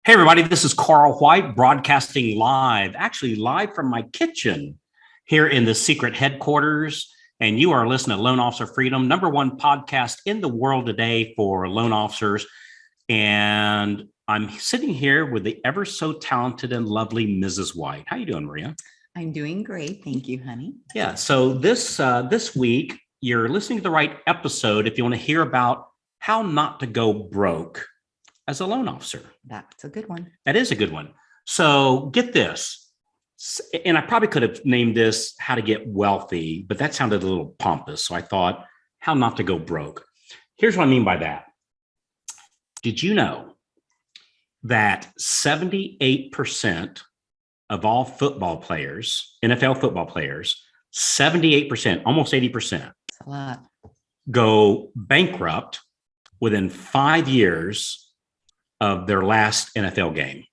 Hey, everybody, this is Carl White broadcasting live, actually live from my kitchen here in the secret headquarters. And you are listening to Loan Officer Freedom, number one podcast in the world today for loan officers. And I'm sitting here with the ever so talented and lovely Mrs. White. How you doing, Maria? I'm doing great. Thank you, honey. Yeah, so this week, you're listening to the right episode if you want to hear about how not to go broke as a loan officer. That's a good one. That is a good one. So get this. And I probably could have named this How to Get Wealthy, but that sounded a little pompous. So I thought, how not to go broke. Here's what I mean by that. Did you know that 78% of all football players, NFL football players, 78%, almost 80%, It's a lot. go bankrupt within 5 years of their last NFL game?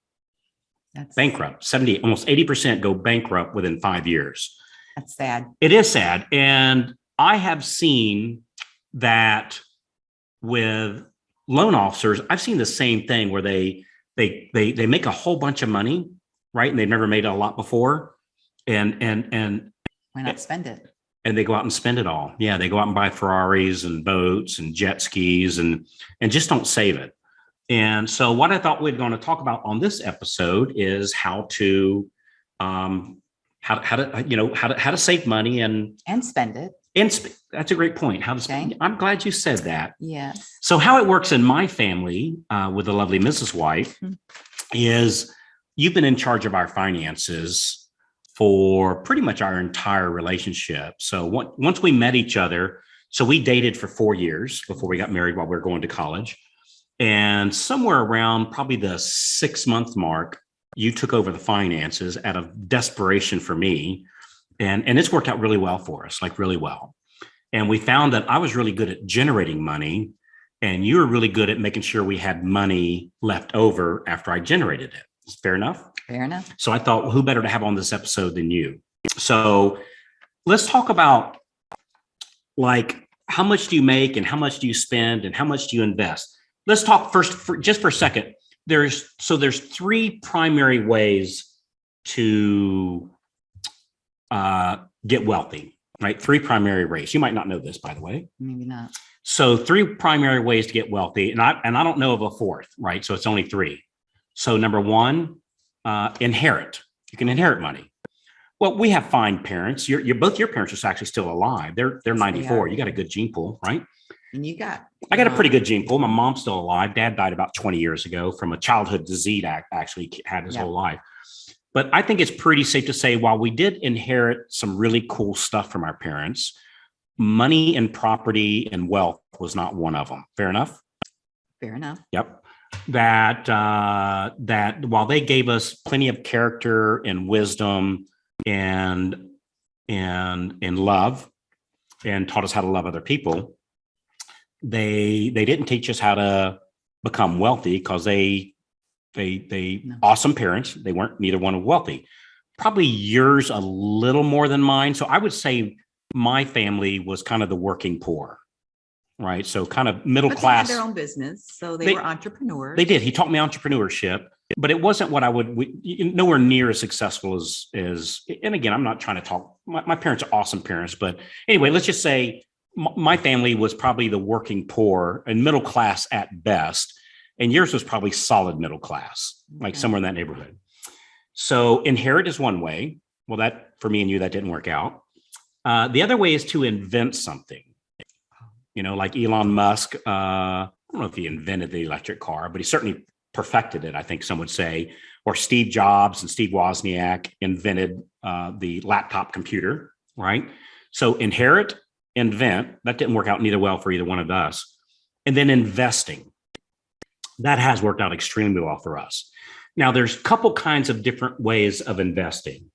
That's Bankrupt. 70, almost 80% go bankrupt within 5 years. That's sad. It is sad. And I have seen that with loan officers. I've seen the same thing where they make a whole bunch of money, right? And they've never made a lot before. And Why not spend it? they go out and spend it all. Yeah, they go out and buy Ferraris and boats and jet skis and just don't save it. And so what I thought we're going to talk about on this episode is how to save money and spend it. That's a great point. How to spend. Okay. I'm glad you said that. Yes. So how it works in my family with the lovely Mrs. White is you've been in charge of our finances for pretty much our entire relationship. So once we met each other, so we dated for 4 years before we got married while we were going to college. And somewhere around probably the 6-month mark, you took over the finances out of desperation for me. And it's worked out really well for us, like really well. And we found that I was really good at generating money and you were really good at making sure we had money left over after I generated it. Fair enough? Fair enough. So I thought, well, who better to have on this episode than you? So let's talk about like how much do you make and how much do you spend and how much do you invest? Let's talk first just for a second. There's 3 primary ways to get wealthy, right? 3 primary ways. You might not know this, by the way. Maybe not. So 3 primary ways to get wealthy, and I don't know of a 4th, right? So it's only 3. So number 1, inherit. You can inherit money. Well, we have fine parents. Both your parents are actually still alive. They're 94. You got a good gene pool, right? And I got a pretty good gene pool. My mom's still alive. Dad died about 20 years ago from a childhood disease. Actually had his whole life. But I think it's pretty safe to say while we did inherit some really cool stuff from our parents, money and property and wealth was not one of them. Fair enough? Fair enough. Yep. That while they gave us plenty of character and wisdom and love and taught us how to love other people, they didn't teach us how to become wealthy because they awesome parents. They weren't neither one of wealthy. Probably yours a little more than mine. So I would say my family was kind of the working poor, right? So kind of middle class. They had their own business, so they were entrepreneurs. They did. He taught me entrepreneurship, but it wasn't what I would nowhere near as successful as. And again, I'm not trying to talk. My parents are awesome parents, but anyway, let's just say my family was probably the working poor and middle class at best. And yours was probably solid middle class, like somewhere in that neighborhood. So inherit is one way. Well, that for me and you, that didn't work out. The other way is to invent something, like Elon Musk. I don't know if he invented the electric car, but he certainly perfected it, I think some would say. Or Steve Jobs and Steve Wozniak invented the laptop computer, right? So inherit, invent, that didn't work out neither well for either one of us. And then investing. That has worked out extremely well for us. Now, there's a couple kinds of different ways of investing.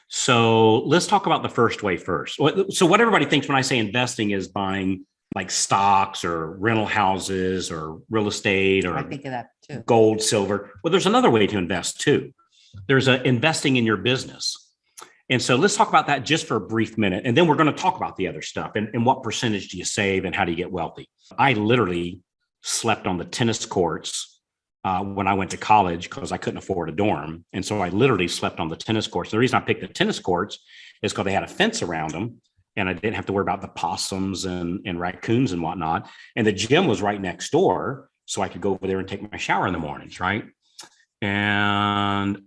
So let's talk about the first way first. So what everybody thinks when I say investing is buying like stocks or rental houses or real estate or I think of that too. Gold, silver. Well, there's another way to invest too. There's investing in your business. And so let's talk about that just for a brief minute. And then we're going to talk about the other stuff and what percentage do you save and how do you get wealthy? I literally slept on the tennis courts when I went to college because I couldn't afford a dorm. And so I literally slept on the tennis courts. The reason I picked the tennis courts is because they had a fence around them and I didn't have to worry about the possums and raccoons and whatnot. And the gym was right next door. So I could go over there and take my shower in the mornings, right? And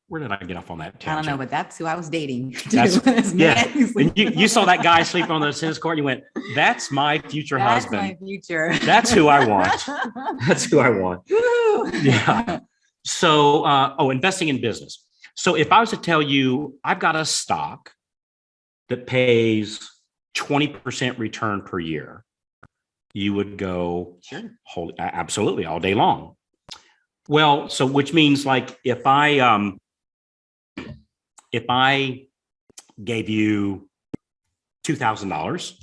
where did I get off on that tangent? I don't know, but that's who I was dating. Yeah. And you saw that guy sleeping on the tennis court. And you went, "That's my future husband. That's my future. That's who I want. That's who I want." Yeah. So, investing in business. So if I was to tell you, I've got a stock that pays 20% return per year, you would go, Sure. Absolutely, all day long. Well, so which means like if I gave you $2,000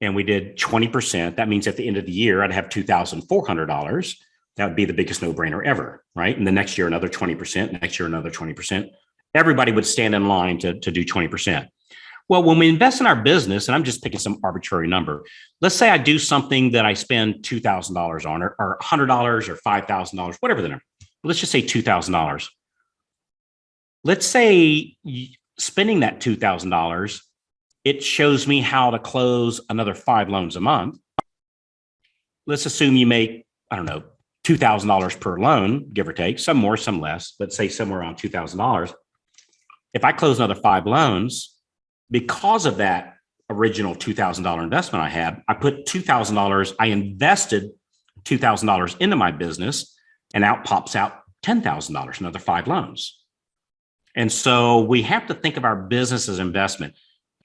and we did 20%, that means at the end of the year, I'd have $2,400. That would be the biggest no-brainer ever, right? And the next year, another 20%, next year, another 20%. Everybody would stand in line to do 20%. Well, when we invest in our business, and I'm just picking some arbitrary number, let's say I do something that I spend $2,000 on or $100 or $5,000, whatever the number. Let's just say $2,000. Let's say spending that $2,000, it shows me how to close another 5 loans a month. Let's assume you make, I don't know, $2,000 per loan, give or take, some more, some less, but say somewhere around $2,000. If I close another 5 loans, because of that original $2,000 investment I had, I put $2,000, I invested $2,000 into my business, and out pops out $10,000, another 5 loans. And so we have to think of our business as investment.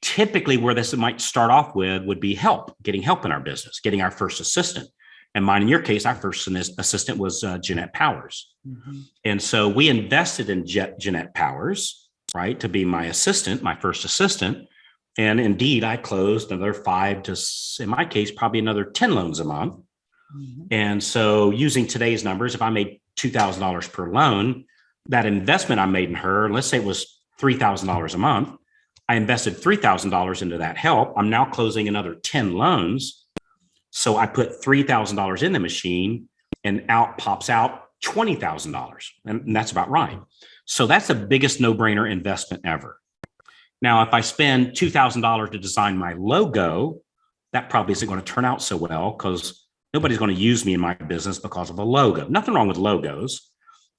Typically, where this might start off with would be getting help in our business, getting our first assistant. And mine, in your case, our first assistant was Jeanette Powers. Mm-hmm. And so we invested in Jeanette Powers, right, to be my assistant, my first assistant. And indeed, I closed another 5 to, in my case, probably another 10 loans a month. Mm-hmm. And so using today's numbers, if I made $2,000 per loan, that investment I made in her, let's say it was $3,000 a month, I invested $3,000 into that help. I'm now closing another 10 loans. So I put $3,000 in the machine and out pops out $20,000. And that's about right. So that's the biggest no-brainer investment ever. Now, if I spend $2,000 to design my logo, that probably isn't going to turn out so well because nobody's going to use me in my business because of a logo. Nothing wrong with logos.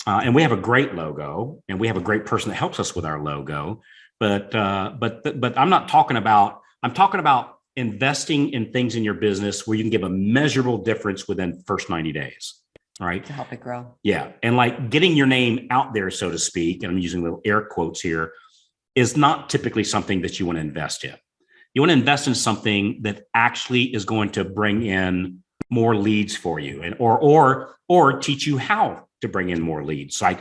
And we have a great logo and we have a great person that helps us with our logo. But I'm not talking about, I'm talking about investing in things in your business where you can give a measurable difference within the first 90 days. Right. To help it grow. Yeah. And like getting your name out there, so to speak, and I'm using little air quotes here, is not typically something that you want to invest in. You want to invest in something that actually is going to bring in more leads for you and or teach you how to bring in more leads. So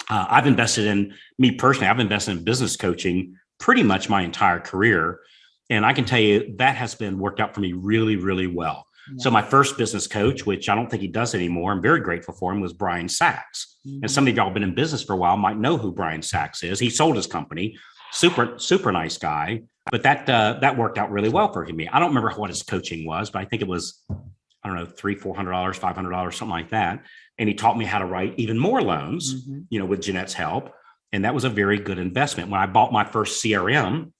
I've invested in me personally. I've invested in business coaching pretty much my entire career. And I can tell you that has been worked out for me really, really well. Yeah. So my first business coach, which I don't think he does anymore, I'm very grateful for him, was Brian Sachs. Mm-hmm. And some of y'all been in business for a while might know who Brian Sachs is. He sold his company, super nice guy, but that worked out really well for me. I don't remember what his coaching was, but I think it was, I don't know, $300, $400, $500, something like that. And he taught me how to write even more loans, with Jeanette's help. And that was a very good investment. When I bought my first CRM,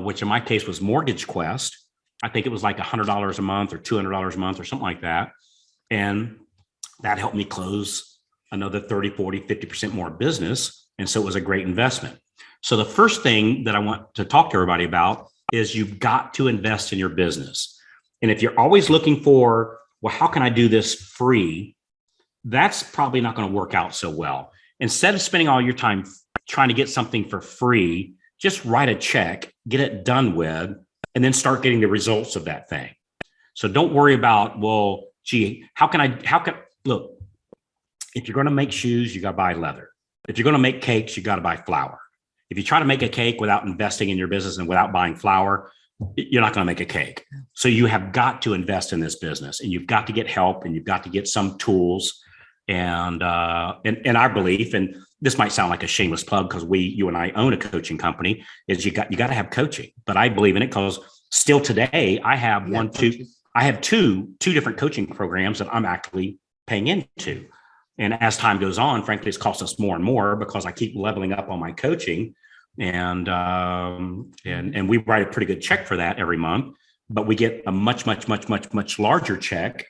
which in my case was Mortgage Quest, I think it was like $100 a month or $200 a month or something like that. And that helped me close another 30, 40, 50% more business. And so it was a great investment. So the first thing that I want to talk to everybody about is you've got to invest in your business. And if you're always looking for, well, how can I do this free? That's probably not going to work out so well. Instead of spending all your time trying to get something for free, just write a check, get it done with, and then start getting the results of that thing. So don't worry about, well, gee, look, if you're going to make shoes, you got to buy leather. If you're going to make cakes, you got to buy flour. If you try to make a cake without investing in your business and without buying flour, you're not going to make a cake. So you have got to invest in this business and you've got to get help and you've got to get some tools. And our belief, and this might sound like a shameless plug because you and I own a coaching company, is you got to have coaching. But I believe in it because still today I have two different coaching programs that I'm actually paying into. And as time goes on, frankly, it's cost us more and more because I keep leveling up on my coaching, and we write a pretty good check for that every month, but we get a much larger check,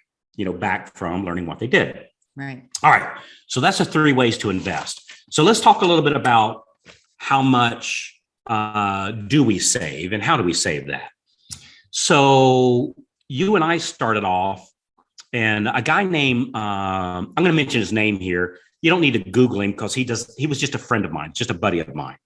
back from learning what they did. Right. All right. So that's the 3 ways to invest. So let's talk a little bit about how much do we save and how do we save that? So you and I started off, and a guy named, I'm going to mention his name here. You don't need to Google him because he was just a friend of mine, just a buddy of mine.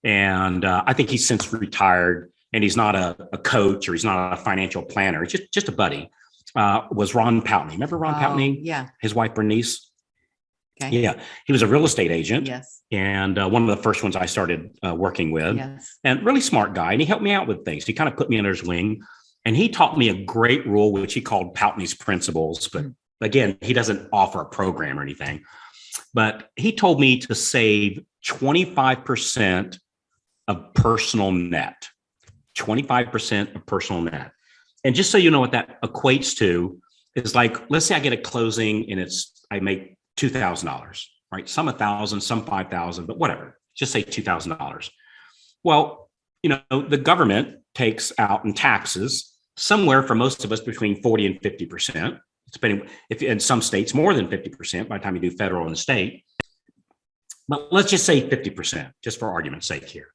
And I think he's since retired, and he's not a coach or he's not a financial planner. It's just a buddy. Was Ron Poutney. Remember Ron Poutney? Yeah. His wife, Bernice. Okay. Yeah. He was a real estate agent. Yes. And one of the first ones I started working with. Yes. And really smart guy. And he helped me out with things. He kind of put me under his wing. And he taught me a great rule, which he called Poutney's principles. But again, he doesn't offer a program or anything. But he told me to save 25% of personal net. 25% of personal net. And just so you know what that equates to is, like, let's say I get a closing and I make $2,000, right? Some 1,000, some 5,000, but whatever. Just say $2,000. Well, the government takes out in taxes somewhere for most of us between 40 and 50%, depending if in some states more than 50% by the time you do federal and state. But let's just say 50%, just for argument's sake here.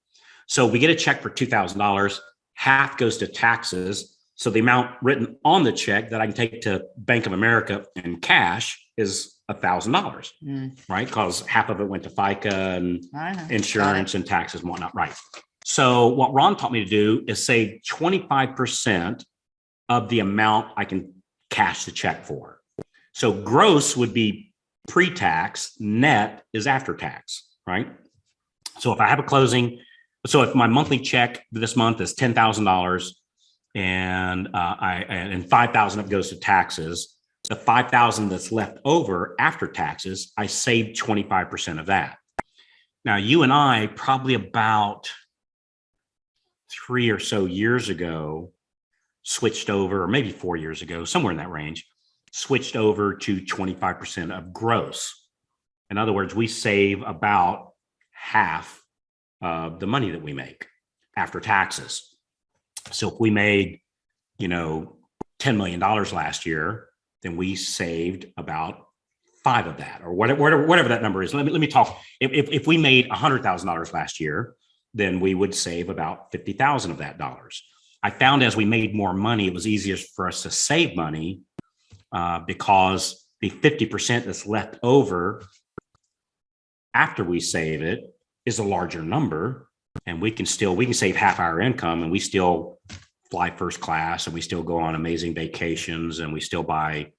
So we get a check for $2,000, half goes to taxes. So the amount written on the check that I can take to Bank of America in cash is $1,000, right? Because half of it went to FICA and insurance and taxes and whatnot, right? So what Ron taught me to do is save 25% of the amount I can cash the check for. So gross would be pre-tax, net is after tax, right? So if I have a closing, so if my monthly check this month is $10,000 and and 5,000 of it goes to taxes, the 5,000 that's left over after taxes, I saved 25% of that. Now, you and I probably about 3 or so years ago switched over, or maybe 4 years ago, somewhere in that range, switched over to 25% of gross. In other words, we save about half of the money that we make after taxes. So if we made, $10 million last year, then we saved about 5 of that, or whatever that number is. Let me talk. If we made $100,000 last year, then we would save about 50,000 of that dollars. I found as we made more money, it was easier for us to save money because the 50% that's left over after we save it is a larger number, and we can save half our income, and we still fly first class, and we still go on amazing vacations, and we still buy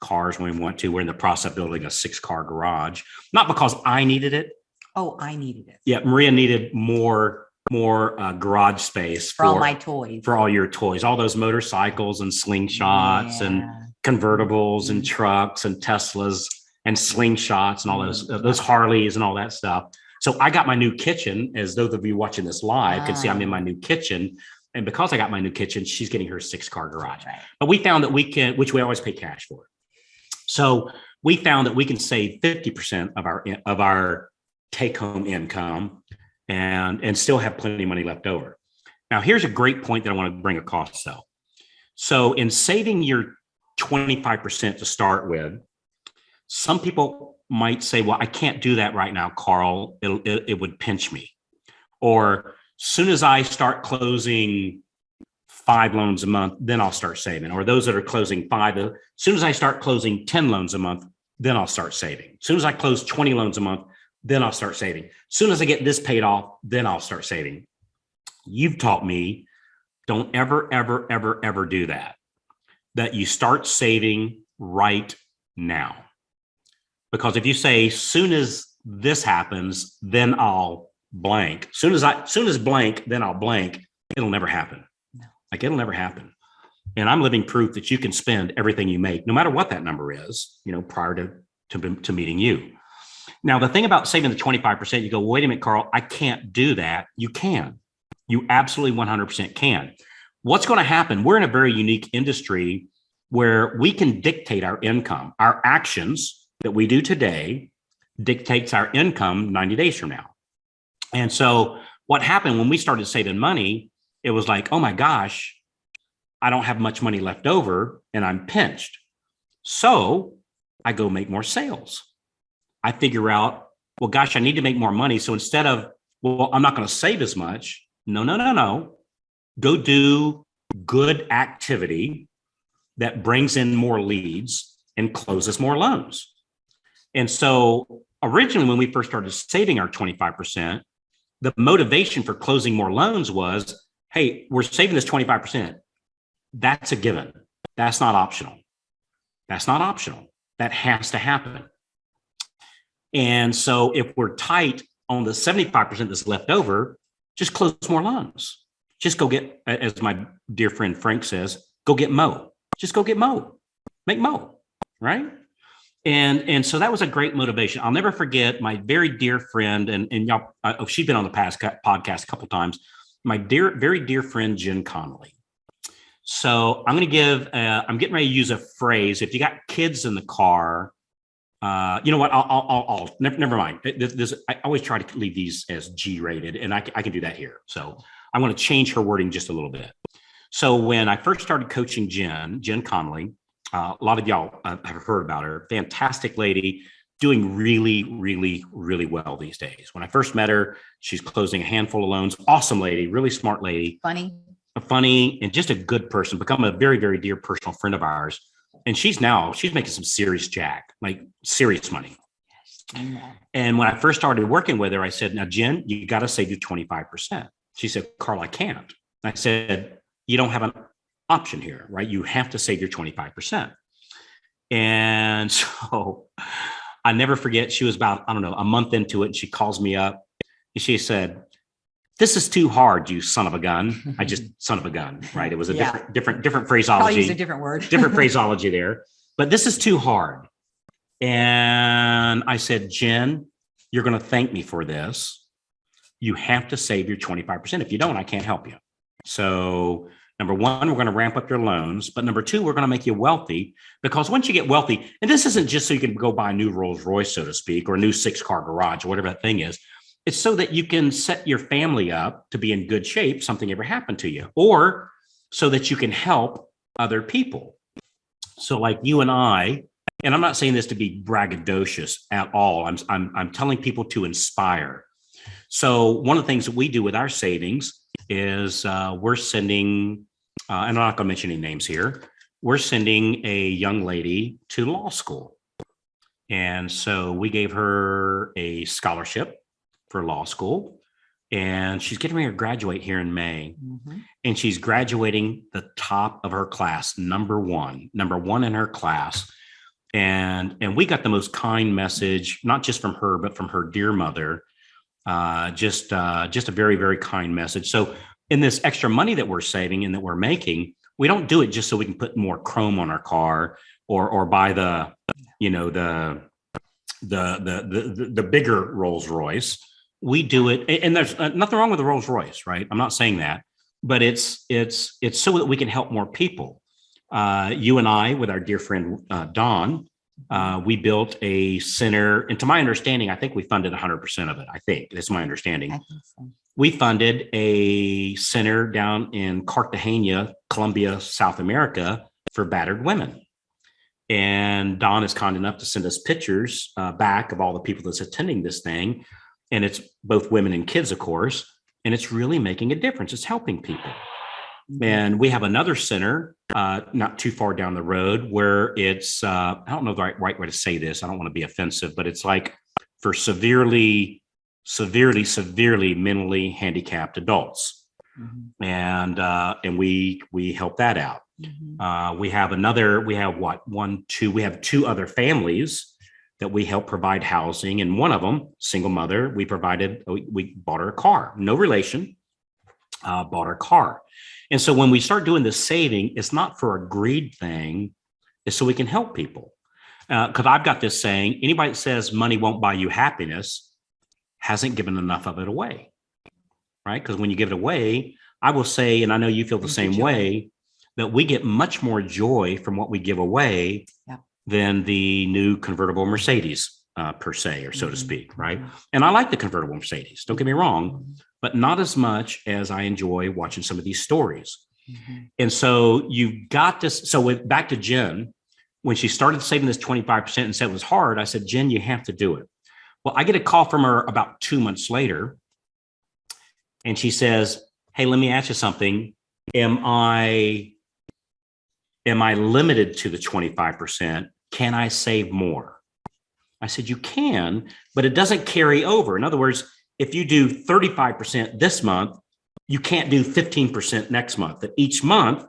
cars when we want to. We're in the process of building a 6-car garage, not because I needed it. Oh, I needed it. Yeah, Maria needed more garage space for all my toys, for all your toys, all those motorcycles and slingshots and convertibles and trucks and Teslas and slingshots and all those Harleys and all that stuff. So I got my new kitchen, as those of you watching this live can see, I'm in my new kitchen. And because I got my new kitchen, she's getting her 6-car garage. Right. But we found that we can, which we always pay cash for. So we found that we can save 50% of our take-home income and still have plenty of money left over. Now, here's a great point that I want to bring across, though. So in saving your 25% to start with, some people might say, well, I can't do that right now, Carl. It would pinch me. Or soon as I start closing 5 loans a month, then I'll start saving. Or those that are closing 5, as soon as I start closing 10 loans a month, then I'll start saving. As soon as I close 20 loans a month, then I'll start saving. As soon as I get this paid off, then I'll start saving. You've taught me, don't ever do that. That you start saving right now. Because if you say, soon as this happens, then I'll blank. Soon as blank, then I'll blank, it'll never happen. No. Like, it'll never happen. And I'm living proof that you can spend everything you make, no matter what that number is, prior to meeting you. Now, the thing about saving the 25%, you go, wait a minute, Carl, I can't do that. You can. You absolutely 100% can. What's going to happen? We're in a very unique industry where we can dictate our income. Our actions that we do today dictates our income 90 days from now. And so what happened when we started saving money, it was like, oh my gosh, I don't have much money left over and I'm pinched. So I go make more sales. I figure out, well, gosh, I need to make more money. So instead of, well, I'm not going to save as much. No. Go do good activity that brings in more leads and closes more loans. And so originally, when we first started saving our 25%, the motivation for closing more loans was, hey, we're saving this 25%. That's a given. That's not optional. That's not optional. That has to happen. And so if we're tight on the 75% that's left over, just close more loans. Just go get, as my dear friend Frank says, go get Mo. Just go get Mo. Make Mo, right? And so that was a great motivation. I'll never forget my very dear friend, and y'all, she's been on the past podcast a couple of times, my very dear friend, Jen Connolly. So I'm getting ready to use a phrase. If you got kids in the car, you know what? I'll never mind. I always try to leave these as G-rated, and I can do that here. So I'm going to change her wording just a little bit. So when I first started coaching Jen Connolly, a lot of y'all have heard about her. Fantastic lady, doing really, really, really well these days. When I first met her, she's closing a handful of loans. Awesome lady, really smart lady. Funny, and just a good person. Become a very, very dear personal friend of ours. And she's making some serious jack, like serious money. And when I first started working with her, I said, now, Jen, you got to save your 25%. She said, Carl, I can't. I said, you don't have an option here, right? You have to save your 25%. And so I never forget, she was about, a month into it. And she calls me up and she said, this is too hard, you son of a gun. I just son of a gun, right? It was a different phraseology. I'll use a different word. Different phraseology there, but this is too hard. And I said, Jen, you're going to thank me for this. You have to save your 25%. If you don't, I can't help you. So number one, we're going to ramp up your loans. But number two, we're going to make you wealthy, because once you get wealthy, and this isn't just so you can go buy a new Rolls Royce, so to speak, or a new 6-car garage or whatever that thing is. It's so that you can set your family up to be in good shape, something ever happened to you, or so that you can help other people. So like you and I, and I'm not saying this to be braggadocious at all. I'm telling people to inspire. So one of the things that we do with our savings is we're sending, and I'm not going to mention any names here, we're sending a young lady to law school. And so we gave her a scholarship for law school, and she's getting ready to graduate here in May. Mm-hmm. And she's graduating the top of her class, number one in her class. And we got the most kind message, not just from her, but from her dear mother. Just a very, very kind message. So in this extra money that we're saving and that we're making, we don't do it just so we can put more chrome on our car or buy the bigger Rolls Royce. We do it, and there's nothing wrong with the Rolls Royce, right? I'm not saying that, but it's so that we can help more people. You and I, with our dear friend Don, we built a center, and to my understanding, I think we funded 100% of it. I think that's my understanding. I think so. We funded a center down in Cartagena, Colombia, South America, for battered women. And Don is kind enough to send us pictures back of all the people that's attending this thing. And it's both women and kids, of course, and it's really making a difference. It's helping people. And we have another center not too far down the road where it's, I don't know the right way to say this. I don't want to be offensive, but it's like for severely mentally handicapped adults. Mm-hmm. And we help that out. Mm-hmm. We have two other families that we help provide housing. And one of them, single mother, we bought her a car, no relation, bought her a car. And so when we start doing this saving, it's not for a greed thing, it's so we can help people. Because I've got this saying, anybody that says money won't buy you happiness hasn't given enough of it away, right? Because when you give it away, I will say, and I know you feel the same way, that we get much more joy from what we give away than the new convertible Mercedes per se, or so to speak, right? And I like the convertible Mercedes, don't get me wrong, but not as much as I enjoy watching some of these stories. And so you've got this. So back to Jen, when she started saving this 25% and said it was hard, I said, Jen, you have to do it. Well, I get a call from her about 2 months later, and she says, hey, let me ask you something. Am I limited to the 25%? Can I save more? I said, you can, but it doesn't carry over. In other words, if you do 35% this month, you can't do 15% next month. That each month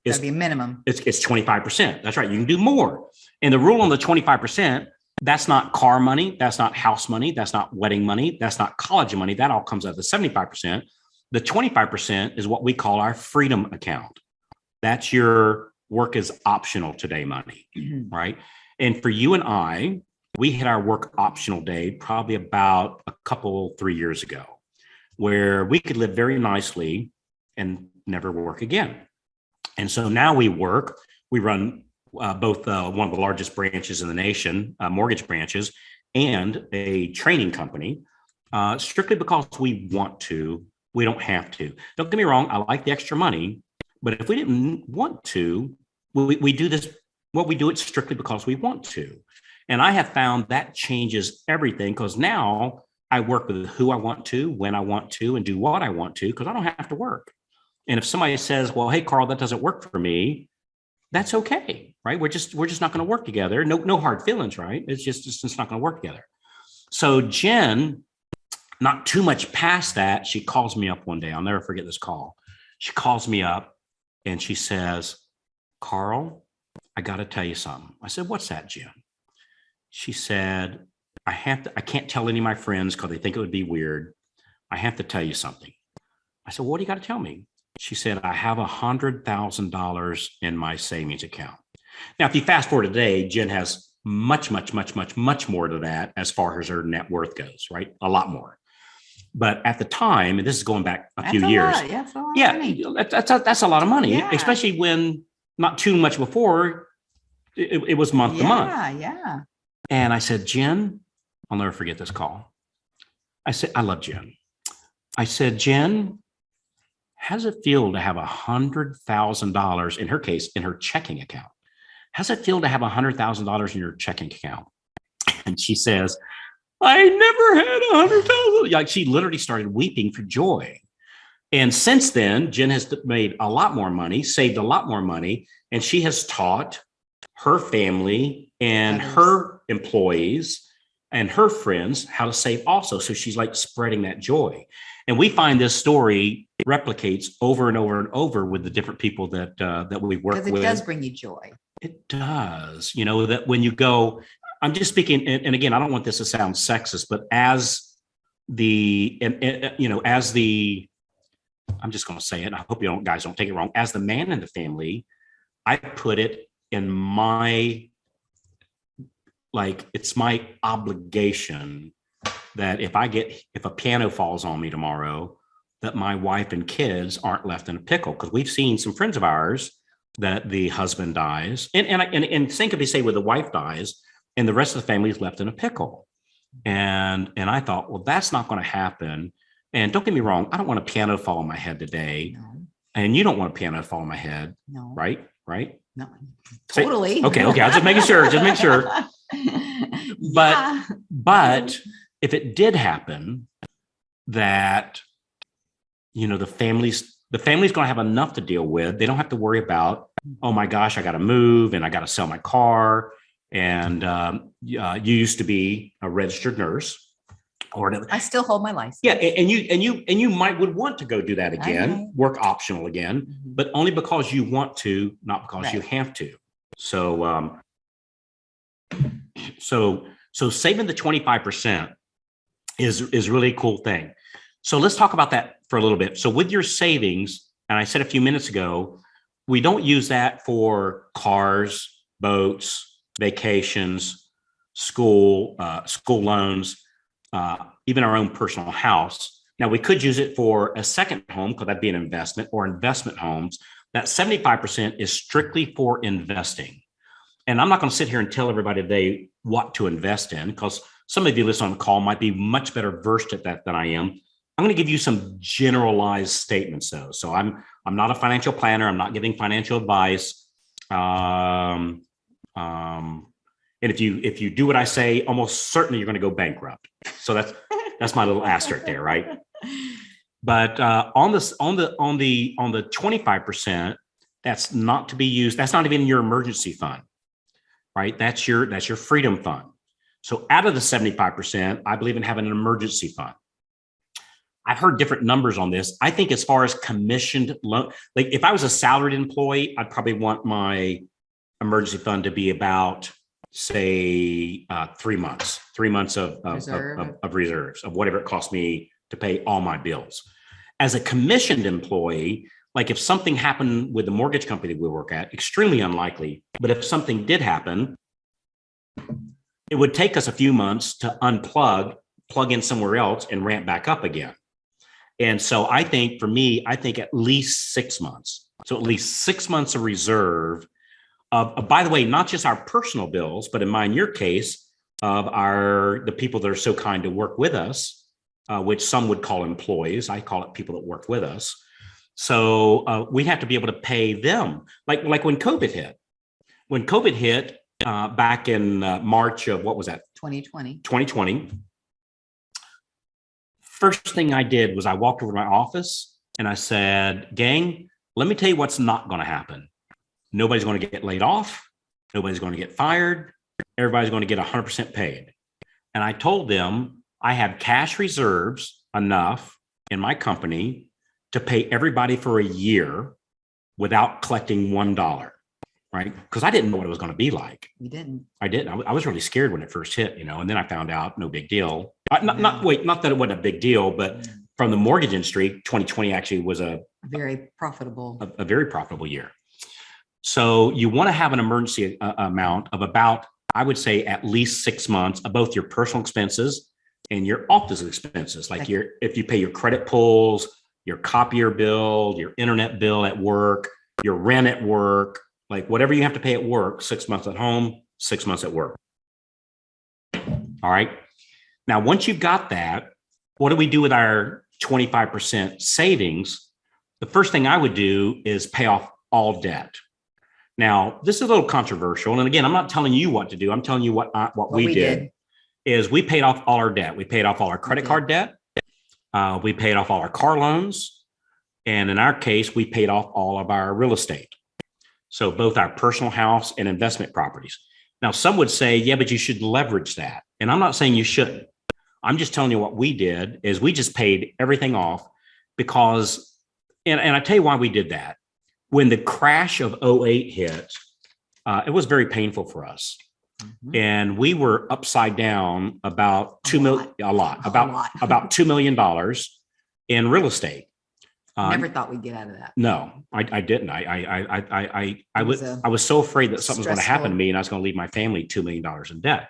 is be a minimum. It's 25%. That's right. You can do more. And the rule on the 25%, that's not car money. That's not house money. That's not wedding money. That's not college money. That all comes out of the 75%. The 25% is what we call our freedom account. That's your work is optional today money, right? And for you and I, we hit our work optional day probably about 3 years ago, where we could live very nicely and never work again. And so now we run both one of the largest branches in the nation, mortgage branches, and a training company, strictly because we want to. We don't have to. Don't get me wrong. I like the extra money, but if we didn't want to, we do this. What we do it strictly because we want to. And I have found that changes everything, because now I work with who I want to, when I want to, and do what I want to, because I don't have to work. And if somebody says, well, hey, Carl, that doesn't work for me, that's okay, right? We're just not going to work together. No hard feelings, right? It's not going to work together. So Jen, not too much past that, she calls me up one day. I'll never forget this call. She calls me up and she says, Carl, I got to tell you something. I said, what's that, Jen? She said, I can't tell any of my friends because they think it would be weird. I have to tell you something. I said, what do you got to tell me? She said, I have $100,000 in my savings account. Now, if you fast forward today, Jen has much more to that as far as her net worth goes, right? A lot more. But at the time, and this is going back a few years. That's a lot of money. That's a lot of money, Yeah. especially when not too much before it was month to month. Yeah. And I said, Jen, I'll never forget this call. I said, I love Jen. I said, Jen, how does it feel to have $100,000, in her case, in her checking account? How does it feel to have $100,000 in your checking account? And she says, I never had $100,000. Like, she literally started weeping for joy. And since then, Jen has made a lot more money, saved a lot more money, and she has taught her family and her employees and her friends how to save also. So she's like spreading that joy. And we find this story replicates over and over and over with the different people that we work with. Because it does bring you joy. It does. You know, that when you go, I'm just speaking, and again, I don't want this to sound sexist, but as the, I'm just going to say it, and I hope you guys don't take it wrong. As the man in the family, I put it in my, it's my obligation that if a piano falls on me tomorrow, that my wife and kids aren't left in a pickle. Because we've seen some friends of ours that the husband dies, and think if you say where the wife dies, and the rest of the family is left in a pickle. And I thought, well, that's not going to happen. And don't get me wrong, I don't want a piano to fall on my head today. No. And you don't want a piano to fall on my head. No. Right? No. Totally. Okay. I'll just make sure. But if it did happen, that, the family's going to have enough to deal with. They don't have to worry about, oh my gosh, I got to move and I got to sell my car. And you used to be a registered nurse, or I still hold my license. Yeah, and you would want to go do that again, work optional again, but only because you want to, not because you have to. So saving the 25% is really a cool thing. So let's talk about that for a little bit. So with your savings, and I said a few minutes ago, we don't use that for cars, boats, vacations, school loans, even our own personal house. Now, we could use it for a second home, because that'd be an investment, or investment homes. That 75% is strictly for investing. And I'm not going to sit here and tell everybody today what to invest in, because some of you listening on the call might be much better versed at that than I am. I'm going to give you some generalized statements, though. So I'm not a financial planner. I'm not giving financial advice. And if you do what I say, almost certainly you're going to go bankrupt. So that's my little asterisk there, right? But on the 25%, that's not to be used. That's not even your emergency fund, right? That's your freedom fund. So out of the 75%, I believe in having an emergency fund. I've heard different numbers on this. I think as far as commissioned loan, like if I was a salaried employee, I'd probably want my emergency fund to be about, say, 3 months of reserves of whatever it costs me to pay all my bills. As a commissioned employee, like if something happened with the mortgage company we work at, extremely unlikely, but if something did happen, it would take us a few months to unplug, plug in somewhere else, and ramp back up again. And so I think for me, at least 6 months. So at least 6 months of reserve. By the way, not just our personal bills, but in your case, of the people that are so kind to work with us, which some would call employees. I call it people that work with us. So we have to be able to pay them. Like when COVID hit. When COVID hit back in March of, what was that? 2020. First thing I did was I walked over to my office and I said, gang, let me tell you what's not going to happen. Nobody's going to get laid off. Nobody's going to get fired. Everybody's going to get 100% paid. And I told them I have cash reserves enough in my company to pay everybody for a year without collecting $1, right? Because I didn't know what it was going to be like. You didn't. I didn't. I was really scared when it first hit, and then I found out no big deal. Not that it wasn't a big deal, but from the mortgage industry, 2020 actually was a very profitable year. So you want to have an emergency amount of about, I would say, at least 6 months of both your personal expenses and your office expenses. Like if you pay your credit pulls, your copier bill, your internet bill at work, your rent at work, like whatever you have to pay at work, 6 months at home, 6 months at work. All right. Now, once you've got that, what do we do with our 25% savings? The first thing I would do is pay off all debt. Now, this is a little controversial. And again, I'm not telling you what to do. I'm telling you what we did is we paid off all our debt. We paid off all our credit card debt. We paid off all our car loans. And in our case, we paid off all of our real estate. So both our personal house and investment properties. Now, some would say, yeah, but you should leverage that. And I'm not saying you shouldn't. I'm just telling you what we did is we just paid everything off because, and I tell you why we did that. When the crash of 2008 hit, it was very painful for us. Mm-hmm. And we were upside down about $2 million in real estate. Never thought we'd get out of that. No, I didn't. I was so afraid that something was going to happen to me and I was going to leave my family $2 million in debt.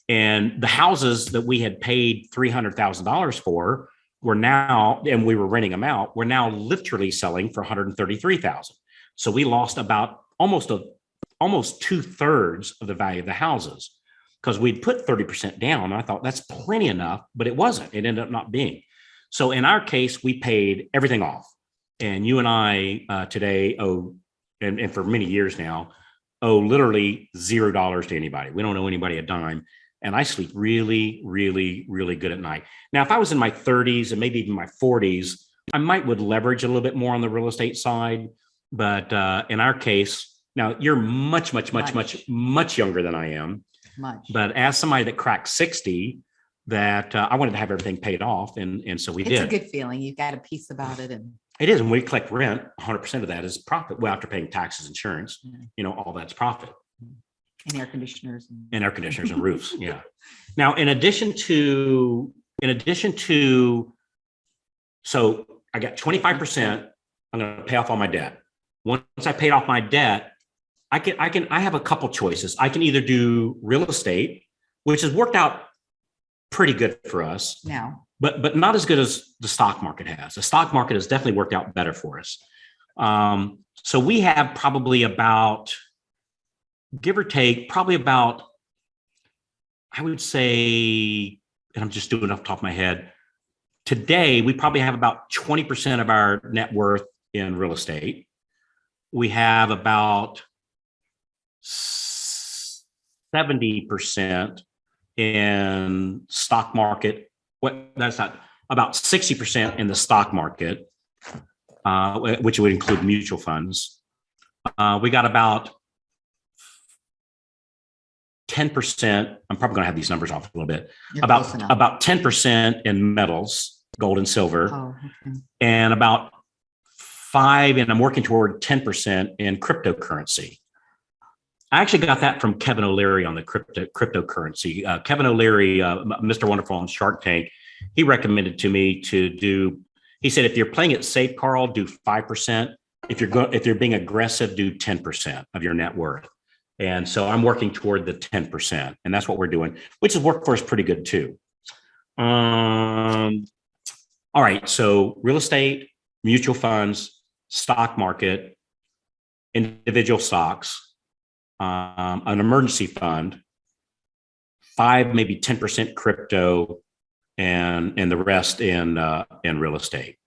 And the houses that we had paid $300,000 for were now, and we were renting them out, we're now literally selling for $133,000. So we lost about almost 2/3 of the value of the houses because we'd put 30% down. And I thought that's plenty enough, but it wasn't. It ended up not being. So in our case, we paid everything off. And you and I today owe, and for many years now, owe literally $0 to anybody. We don't owe anybody a dime. And I sleep really, really, really good at night. Now, if I was in my 30s and maybe even my 40s, I would leverage a little bit more on the real estate side. But in our case, now you're much younger than I am. Much. But as somebody that cracked 60, that I wanted to have everything paid off. And so we did. It's a good feeling. You've got a piece about it. And it is. And we collect rent, 100% of that is profit. Well, after paying taxes, insurance, all that's profit. And air conditioners. And roofs. Yeah. Now, in addition to, so I got 25%, I'm going to pay off all my debt. Once I paid off my debt, I have a couple choices. I can either do real estate, which has worked out pretty good for us now, but not as good as the stock market has. The stock market has definitely worked out better for us. So we have probably about, give or take, probably about, I would say, and I'm just doing it off the top of my head, today we probably have about 20% of our net worth in real estate. We have about 70% in stock market. That's not, about 60% in the stock market, which would include mutual funds. We got about 10%. I'm probably going to have these numbers off a little bit. About 10% in metals, gold and silver, and about 5%, and I'm working toward 10% in cryptocurrency. I actually got that from Kevin O'Leary on the cryptocurrency. Kevin O'Leary, Mr. Wonderful on Shark Tank, he recommended to me to do. He said, if you're playing it safe, Carl, do 5%. If you're being aggressive, do 10% of your net worth. And so I'm working toward the 10%, and that's what we're doing, which has worked for us pretty good too. All right, so real estate, mutual funds, stock market, individual stocks, an emergency fund, 5, maybe 10% crypto, and the rest in real estate.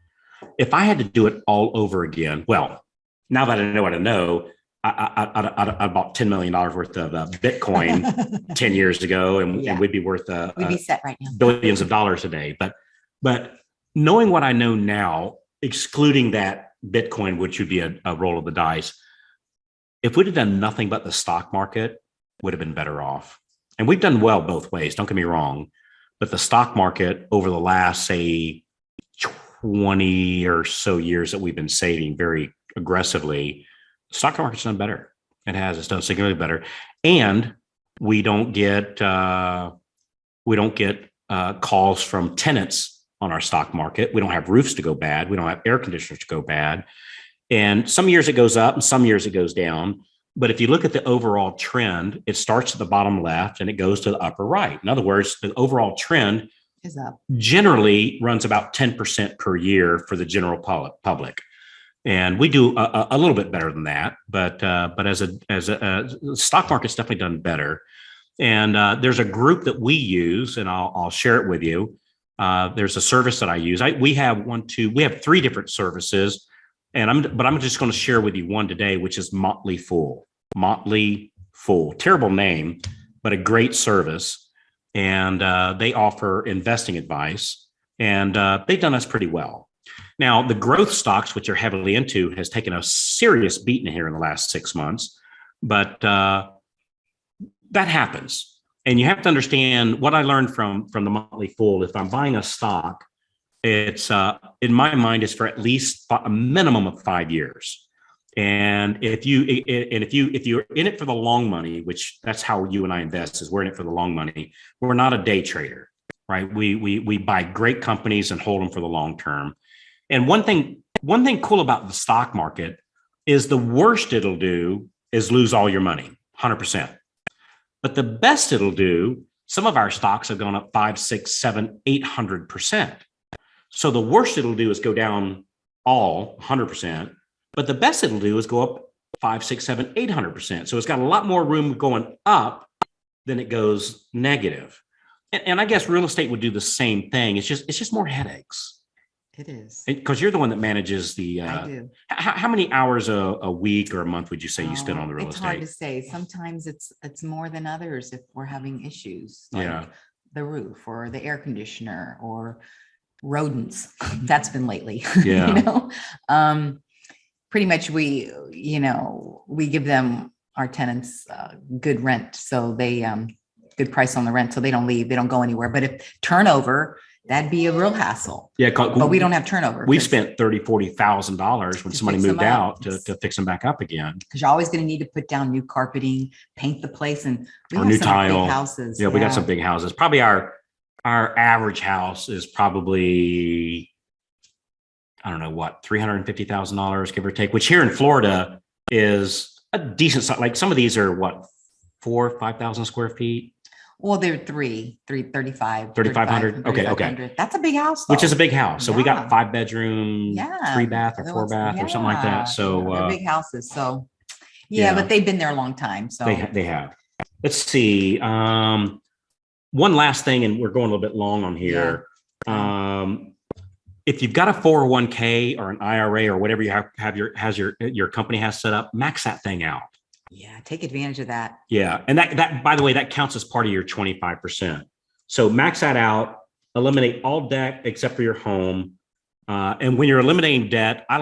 If I had to do it all over again, well, now that I know what I know, I bought $10 million worth of Bitcoin 10 years ago, and we'd be worth we'd be set right now, billions of dollars a day. But knowing what I know now, excluding that Bitcoin, which would be a roll of the dice, if we'd have done nothing but the stock market, would have been better off. And we've done well both ways, don't get me wrong. But the stock market over the last, say, 20 or so years that we've been saving very aggressively, the stock market's done better. It has. It's done significantly better. And we don't get calls from tenants on our stock market. We don't have roofs to go bad. We don't have air conditioners to go bad. And some years it goes up and some years it goes down. But if you look at the overall trend, it starts at the bottom left and it goes to the upper right. In other words, the overall trend is up. Generally runs about 10% per year for the general public. And we do a little bit better than that. But as a stock market's definitely done better. And there's a group that we use, and I'll share it with you. There's a service that I use. We have 3 different services. And I'm just going to share with you one today, which is Motley Fool. Motley Fool, terrible name, but a great service. And they offer investing advice, and they've done us pretty well. Now, the growth stocks, which are heavily into, has taken a serious beating here in the last 6 months, but that happens. And you have to understand what I learned from the Motley Fool. If I'm buying a stock, it's in my mind is for at least a minimum of 5 years. And if you're in it for the long money, which that's how you and I invest, is we're in it for the long money. We're not a day trader, right? We buy great companies and hold them for the long term. And one thing cool about the stock market is the worst it'll do is lose all your money, 100%. But the best it'll do, some of our stocks have gone up 5, 6, 7, 800%. So the worst it'll do is go down all 100%, but the best it'll do is go up 5, 6, 7, 800%. So it's got a lot more room going up than it goes negative. And I guess real estate would do the same thing. It's just more headaches. It is. Because you're the one that manages the. I do. How many hours a week or a month would you say you spend on the real estate? It's hard to say. Sometimes it's more than others if we're having issues like the roof or the air conditioner or rodents. That's been lately. Yeah. Pretty much we give them, our tenants, good rent, so they good price on the rent, so they don't leave, they don't go anywhere. But if turnover, that'd be a real hassle. Yeah, but we don't have turnover. We've spent $30,000-$40,000 when somebody moved out to fix them back up again. Because you're always going to need to put down new carpeting, paint the place, and we or have new some tile. big houses. Yeah, we got some big houses. Probably our average house is probably, I don't know what, $350,000, give or take, which here in Florida is a decent size. Like some of these are what, 4,000 or 5,000 square feet. Well, they're 335, 3,500. Okay. That's a big house, Which is though. a big house. So we got Yeah. 5 bedroom, Yeah. 3 bath or It 4 bath or something like that. So they're big houses. So yeah, yeah, but they've been there a long time. So they have. Let's see. One last thing, and we're going a little bit long on here. If you've got a 401k or an IRA or whatever you have your company has set up, max that thing out. yeah, take advantage of that. Yeah. And that, by the way, that counts as part of your 25%. So max that out, eliminate all debt except for your home. And when you're eliminating debt, I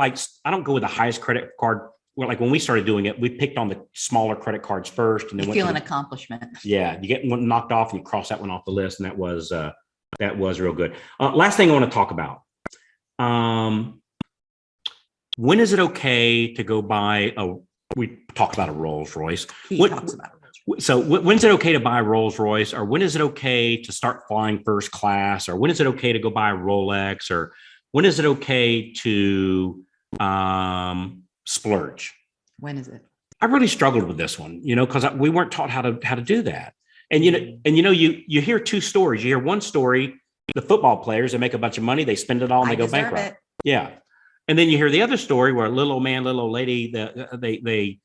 don't go with the highest credit card. Well, like when we started doing it, we picked on the smaller credit cards first, and then You feel an accomplishment. Yeah, you get one knocked off, and you cross that one off the list, and that was real good. Last thing I want to talk about: when is it okay to go buy a? We talked about a Rolls Royce. So when's it okay to buy a Rolls Royce, or when is it okay to start flying first class, or when is it okay to go buy a Rolex, or when is it okay to splurge? When is it? I really struggled with this one, because we weren't taught how to do that. And you hear two stories. You hear one story: the football players, they make a bunch of money, they spend it all, and they go bankrupt. Yeah. And then you hear the other story where a little old man, little old lady, they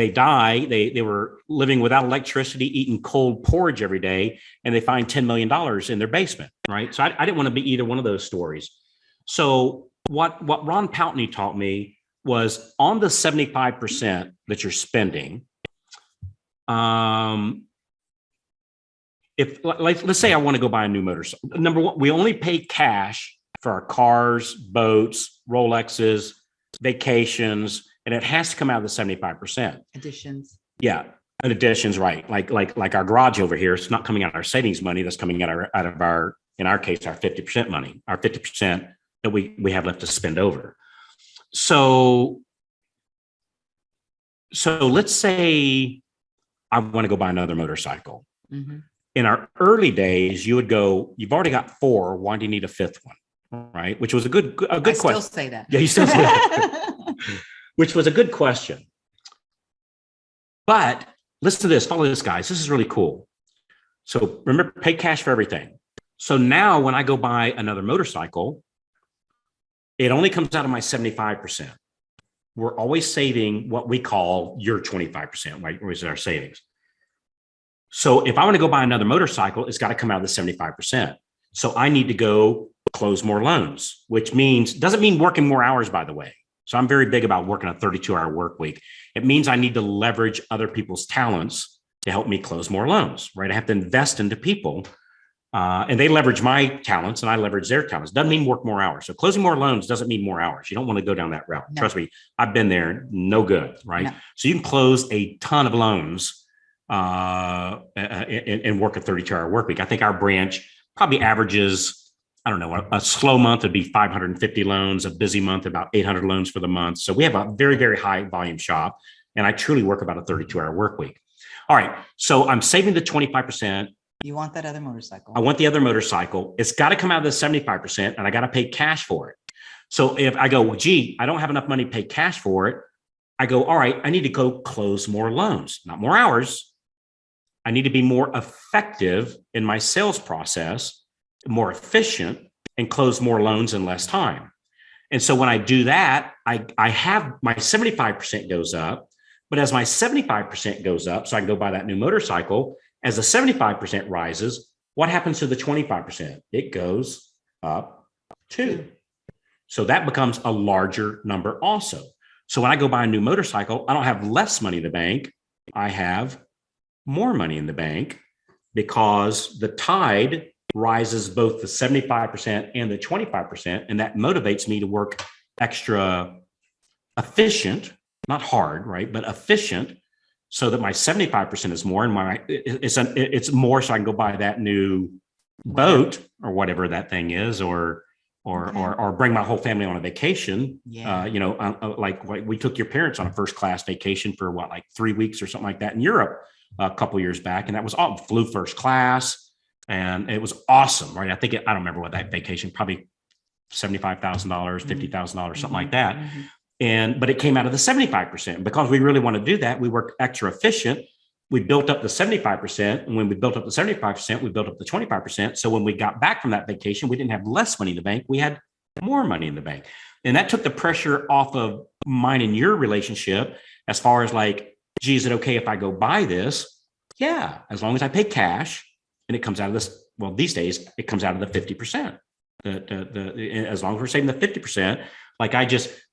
die. They were living without electricity, eating cold porridge every day, and they find $10 million in their basement. Right. So I didn't want to be either one of those stories. So what Ron Poutney taught me was, on the 75% that you're spending, if let's say I want to go buy a new motorcycle. Number one, we only pay cash for our cars, boats, Rolexes, vacations, and it has to come out of the 75%. Additions. Yeah. And additions, right. Like our garage over here, it's not coming out of our savings money. That's coming out of our, in our case, our 50% money, our 50% that we have left to spend over. So let's say I want to go buy another motorcycle. Mm-hmm. In our early days, you would go, you've already got 4. Why do you need a 5th one? Right. Which was a good question. I still say that. Yeah, you still say that. Which was a good question. But listen to this. Follow this, guys. This is really cool. So remember, pay cash for everything. So now when I go buy another motorcycle, it only comes out of my 75%. We're always saving what we call your 25%, right? Which is our savings. So if I want to go buy another motorcycle, it's got to come out of the 75%. So I need to go close more loans, which doesn't mean working more hours, by the way. So I'm very big about working a 32-hour work week. It means I need to leverage other people's talents to help me close more loans, right? I have to invest into people, and they leverage my talents and I leverage their talents. Doesn't mean work more hours. So closing more loans doesn't mean more hours. You don't want to go down that route. No. Trust me, I've been there. No good, right? No. So you can close a ton of loans and work a 32-hour work week. I think our branch probably averages, I don't know, a slow month would be 550 loans, a busy month about 800 loans for the month. So we have a very, very high volume shop, and I truly work about a 32-hour work week. All right, so I'm saving the 25%. You want that other motorcycle? I want the other motorcycle. It's got to come out of the 75%, and I got to pay cash for it. So if I go, well, gee, I don't have enough money to pay cash for it, I go, all right, I need to go close more loans, not more hours. I need to be more effective in my sales process, more efficient, and close more loans in less time. And so when I do that, I have my 75% goes up, but as my 75% goes up, so I can go buy that new motorcycle, as the 75% rises, what happens to the 25%? It goes up too. So that becomes a larger number also. So when I go buy a new motorcycle, I don't have less money in the bank. I have more money in the bank, because the tide rises both the 75% and the 25%. And that motivates me to work extra efficient, not hard, right? But efficient, so that my 75% is more, and it's more, so I can go buy that new boat or whatever that thing is, or bring my whole family on a vacation. Yeah. Like we took your parents on a first class vacation for like 3 weeks or something like that in Europe a couple years back. And that was all, flew first class, and it was awesome, right? I don't remember what that vacation, probably $75,000, $50,000, something like that. Mm-hmm. But it came out of the 75%. Because we really want to do that, we work extra efficient. we built up the 75%. And when we built up the 75%, we built up the 25%. So when we got back from that vacation, we didn't have less money in the bank. We had more money in the bank. And that took the pressure off of mine and your relationship as far as like, gee, is it okay if I go buy this? Yeah, as long as I pay cash and it comes out of this. Well, these days it comes out of the 50%. As long as we're saving the 50%, like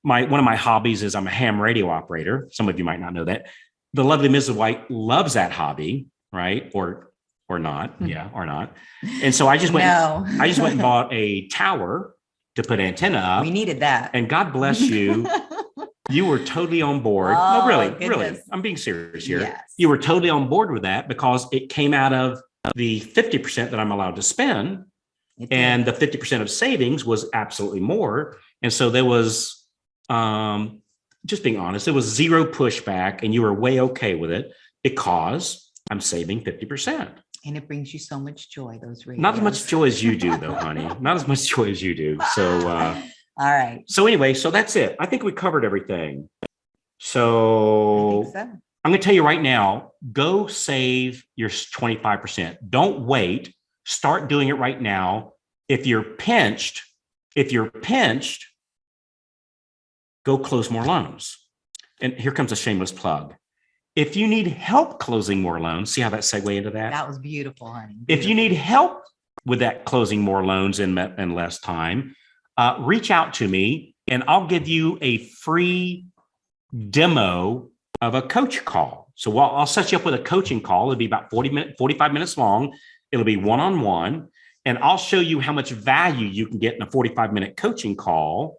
one of my hobbies is I'm a ham radio operator. Some of you might not know that. The lovely Mrs. White loves that hobby, right? Or not. Yeah, or not. And so I just went and bought a tower to put antenna up. We needed that. And God bless you. You were totally on board. Oh, no, really, goodness. really. I'm being serious here. Yes. You were totally on board with that because it came out of the 50% that I'm allowed to spend. And the 50% of savings was absolutely more. And so there was, just being honest, there was zero pushback and you were way okay with it because I'm saving 50%. And it brings you so much joy, those radios. Not as much joy as you do though, honey. Not as much joy as you do. So, all right. So anyway, so that's it. I think we covered everything. So I'm going to tell you right now, go save your 25%. Don't wait. Start doing it right now. If you're pinched, go close more loans. And here comes a shameless plug. If you need help closing more loans, see how that segued into that? That was beautiful, honey. Beautiful. If you need help with that closing more loans in less time, reach out to me and I'll give you a free demo of a coach call. So I'll set you up with a coaching call. It'll be about 45 minutes long. It'll be one-on-one. And I'll show you how much value you can get in a 45-minute coaching call.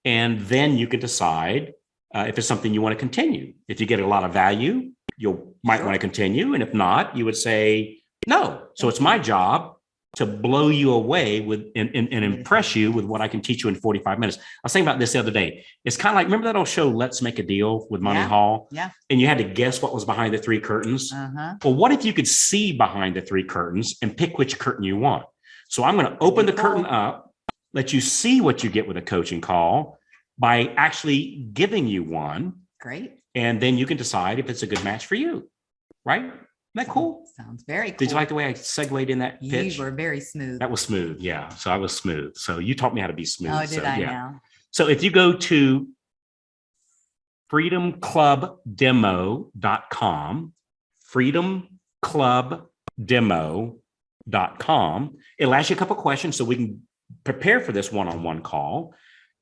And then you can decide if it's something you want to continue. If you get a lot of value, you might want to continue. And if not, you would say no. So it's my job to blow you away with and impress you with what I can teach you in 45 minutes. I was thinking about this the other day. It's kind of like, remember that old show, Let's Make a Deal with Monty Hall? Yeah. And you had to guess what was behind the three curtains. Well, what if you could see behind the three curtains and pick which curtain you want? So I'm going to open the curtain up, let you see what you get with a coaching call by actually giving you one. Great. And then you can decide if it's a good match for you, right? Isn't that cool? Sounds very cool. Did you like the way I segued in that pitch? You were very smooth. That was smooth. Yeah. So I was smooth. So you taught me how to be smooth. Oh, did I now? So if you go to freedomclubdemo.com, freedomclubdemo.com, it'll ask you a couple of questions so we can prepare for this one-on-one call.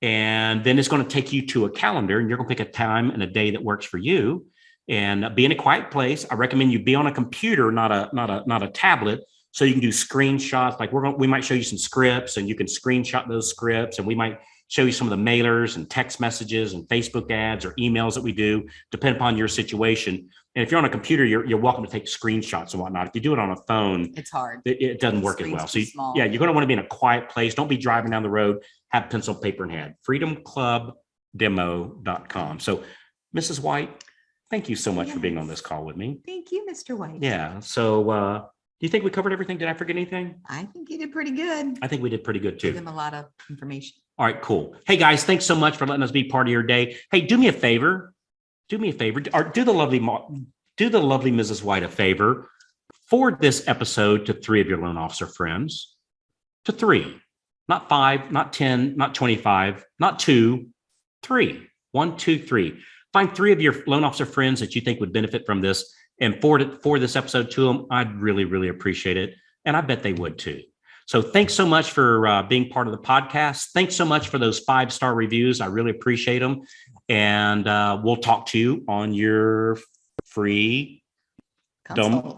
And then it's going to take you to a calendar and you're going to pick a time and a day that works for you. And be in a quiet place. I recommend you be on a computer, not a tablet, so you can do screenshots. Like we might show you some scripts, and you can screenshot those scripts, and we might show you some of the mailers and text messages and Facebook ads or emails that we do, depending upon your situation. And if you're on a computer, you're welcome to take screenshots and whatnot. If you do it on a phone, it's hard. It doesn't work as well. So you're going to want to be in a quiet place. Don't be driving down the road. Have pencil, paper, and head. freedomclubdemo.com. So, Mrs. White, thank you so much for being on this call with me. Thank you, Mr. White. Yeah. So do you think we covered everything? Did I forget anything? I think you did pretty good. I think we did pretty good too. Give them a lot of information. All right, cool. Hey guys, thanks so much for letting us be part of your day. Hey, do me a favor. Or do the lovely Mrs. White a favor. Forward this episode to 3 of your loan officer friends. To 3. Not 5, not 10, not 25, not 2, 3. 1, 2, 3. Find 3 of your loan officer friends that you think would benefit from this and forward this episode to them. I'd really, really appreciate it. And I bet they would too. So thanks so much for being part of the podcast. Thanks so much for those 5-star reviews. I really appreciate them. And we'll talk to you on your free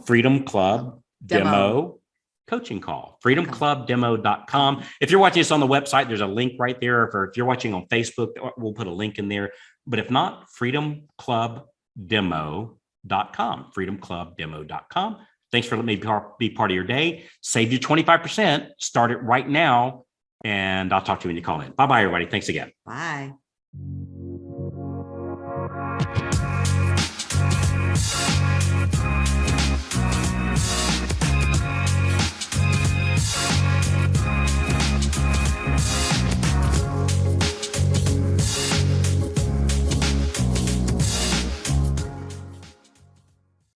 Freedom Club Demo coaching call, freedomclubdemo.com. If you're watching this on the website, there's a link right there. If you're watching on Facebook, we'll put a link in there. But if not, freedomclubdemo.com, freedomclubdemo.com. Thanks for letting me be part of your day. Save you 25%. Start it right now. And I'll talk to you when you call in. Bye-bye, everybody. Thanks again. Bye.